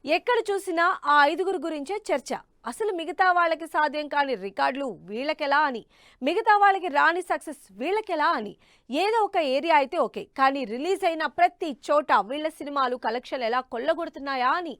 ఎక్కడ చూసినా ఆ ఐదుగురు గురించే చర్చ. అసలు మిగతా వాళ్ళకి సాధ్యం కాని రికార్డులు వీళ్ళకెలా అని, మిగతా వాళ్ళకి రాని సక్సెస్ వీళ్ళకెలా అని. ఏదో ఒక ఏరియా అయితే ఓకే, కానీ రిలీజ్ అయిన ప్రతి చోట వీళ్ళ సినిమాలు కలెక్షన్లు ఎలా కొల్లగొడుతున్నాయా అని.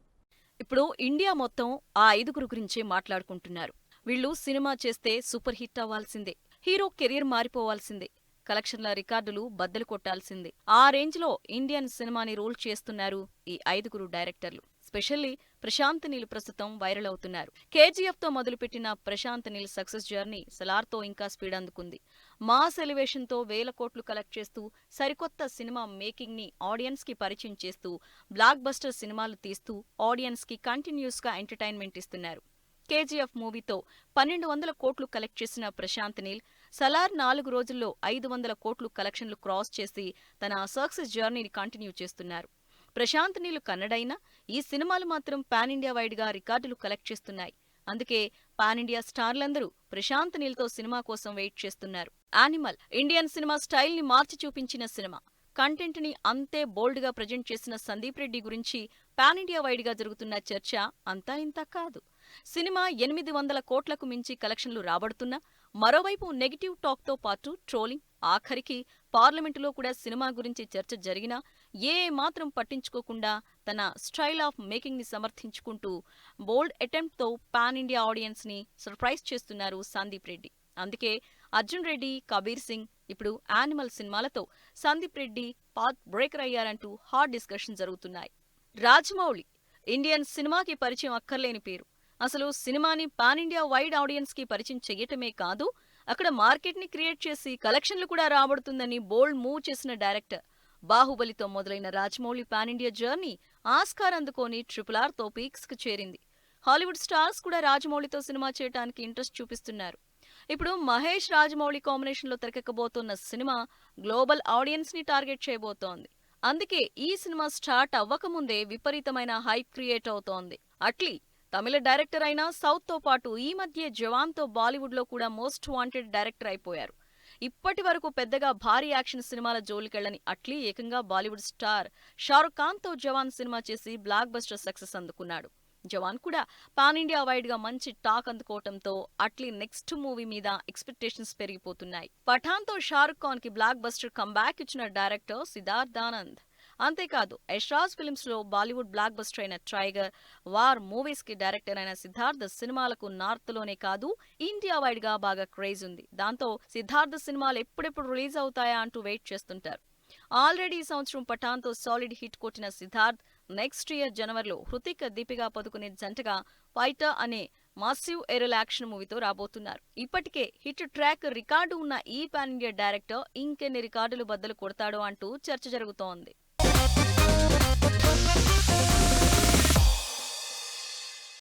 ఇప్పుడు ఇండియా మొత్తం ఆ ఐదుగురు గురించే మాట్లాడుకుంటున్నారు. వీళ్ళు సినిమా చేస్తే సూపర్ హిట్ అవ్వాల్సిందే, హీరో కెరీర్ మారిపోవాల్సిందే, కలెక్షన్ల రికార్డులు బద్దలు కొట్టాల్సిందే. ఆ రేంజ్లో ఇండియన్ సినిమాని రూల్ చేస్తున్నారు ఈ ఐదుగురు డైరెక్టర్లు. స్పెషల్లీ ప్రశాంత్ నీల్ ప్రస్తుతం వైరల్ అవుతున్నారు. కేజీఎఫ్ తో మొదలుపెట్టిన ప్రశాంత్ నీల్ సక్సెస్ జర్నీ సలార్తో ఇంకా స్పీడ్ అందుకుంది. మాస్ ఎలివేషన్ తో వేల కోట్లు కలెక్ట్ చేస్తూ, సరికొత్త సినిమా మేకింగ్ ని ఆడియన్స్ కి పరిచయం చేస్తూ, బ్లాక్ బస్టర్ సినిమాలు తీస్తూ ఆడియన్స్ కి కంటిన్యూస్ గా ఎంటర్టైన్మెంట్ ఇస్తున్నారు. కేజీఎఫ్ మూవీతో 1200 కోట్లు కలెక్ట్ చేసిన ప్రశాంత్ నీల్ సలార్ 4 రోజుల్లో 500 కోట్లు కలెక్షన్లు క్రాస్ చేసి తన సక్సెస్ జర్నీని కంటిన్యూ చేస్తున్నారు. ప్రశాంత్ నీల్ కన్నడైనా ఈ సినిమాలు మాత్రం పాన్ ఇండియా వైడ్ గా రికార్డులు కలెక్ట్ చేస్తున్నాయి. అందుకే పాన్ ఇండియా స్టార్లందరూ ప్రశాంత్ నీల్ తో సినిమా కోసం వెయిట్ చేస్తున్నారు. యానిమల్ ఇండియన్ సినిమా స్టైల్ ని మార్చి చూపించిన సినిమా. కంటెంట్ ని అంతే బోల్డ్ గా ప్రజెంట్ చేసిన సందీప్ రెడ్డి గురించి పాన్ ఇండియా వైడ్ గా జరుగుతున్న చర్చ అంతా ఇంతా కాదు. సినిమా 800 కోట్లకు మించి కలెక్షన్లు రాబడుతున్నా, మరోవైపు నెగిటివ్ టాక్ తో పాటు ట్రోలింగ్, ఆఖరికి పార్లమెంటులో కూడా సినిమా గురించి చర్చ జరిగినా ఏ మాత్రం పట్టించుకోకుండా తన స్టైల్ ఆఫ్ మేకింగ్ ని సమర్థించుకుంటూ బోల్డ్ అటెంప్ట్ తో పాన్ ఇండియా ఆడియన్స్ ని సర్ప్రైజ్ చేస్తున్నారు సందీప్ రెడ్డి. అందుకే అర్జున్ రెడ్డి, కబీర్ సింగ్, ఇప్పుడు యానిమల్ సినిమాలతో సందీప్ రెడ్డి పాత్ బ్రేకర్ అయ్యారంటూ హాట్ డిస్కషన్ జరుగుతున్నాయి. రాజమౌళి ఇండియన్ సినిమాకి పరిచయం అక్కర్లేని పేరు. అసలు సినిమాని పాన్ ఇండియా వైడ్ ఆడియన్స్ కి పరిచయం చెయ్యటమే కాదు, అక్కడ మార్కెట్ ని క్రియేట్ చేసి కలెక్షన్లు కూడా రాబడుతుందని బోల్డ్ మూవ్ చేసిన డైరెక్టర్. బాహుబలితో మొదలైన Rajamouli pan India journey Oscar అందుకొని RRR తో పీక్స్ కు చేరింది. హాలీవుడ్ స్టార్స్ కూడా రాజమౌళితో సినిమా చేయడానికి ఇంట్రెస్ట్ చూపిస్తున్నారు. ఇప్పుడు మహేష్ రాజమౌళి కాంబినేషన్ లో తెరకెక్కబోతోన్న సినిమా గ్లోబల్ ఆడియన్స్ ని టార్గెట్ చేయబోతోంది. అందుకే ఈ సినిమా స్టార్ట్ అవ్వకముందే విపరీతమైన హైప్ క్రియేట్ అవుతోంది. అట్లీ తమిళ డైరెక్టర్ అయినా సౌత్ తో పాటు ఈ మధ్య జవాన్ తో బాలీవుడ్ లో కూడా మోస్ట్ వాంటెడ్ డైరెక్టర్ అయిపోయారు. ఇప్పటి వరకు పెద్దగా భారీ యాక్షన్ సినిమాల జోలికెళ్లని అట్లీ ఏకంగా బాలీవుడ్ స్టార్ షారుఖ్ ఖాన్ తో జవాన్ సినిమా చేసి బ్లాక్ బస్టర్ సక్సెస్ అందుకున్నాడు. జవాన్ కూడా పాన్ ఇండియా వైడ్ గా మంచి టాక్ అందుకోవటంతో అట్లీ నెక్స్ట్ మూవీ మీద ఎక్స్పెక్టేషన్స్ పెరిగిపోతున్నాయి. పఠాన్ తో షారుఖ్ ఖాన్ కి బ్లాక్ బస్టర్ కంబ్యాక్ ఇచ్చిన డైరెక్టర్ సిద్ధార్థ్ ఆనంద్. అంతేకాదు యశ్రాజ్ ఫిల్మ్స్ లో బాలీవుడ్ బ్లాక్ బస్టర్ అయిన టైగర్, వార్ మూవీస్ కి డైరెక్టర్ అయిన సిద్ధార్థ్ సినిమాలకు నార్త్ లోనే కాదు ఇండియా వైడ్ గా బాగా క్రేజ్ ఉంది. దాంతో సిద్ధార్థ్ సినిమాలు ఎప్పుడెప్పుడు రిలీజ్ అవుతాయా అంటూ వెయిట్ చేస్తుంటారు. ఆల్రెడీ ఈ సంవత్సరం పఠాన్ తో సాలిడ్ హిట్ కొట్టిన సిద్ధార్థ్ నెక్స్ట్ ఇయర్ జనవరిలో హృతిక్, దీపికా పదుకునే జంటగా ఫైటర్ అనే మాసివ్ ఏరల్ యాక్షన్ మూవీతో రాబోతున్నారు. ఇప్పటికే హిట్ ట్రాక్ రికార్డు ఉన్న ఈ పాన్ ఇండియా డైరెక్టర్ ఇంకెన్ని రికార్డులు బద్దలు కొడతాడో అంటూ చర్చ జరుగుతోంది.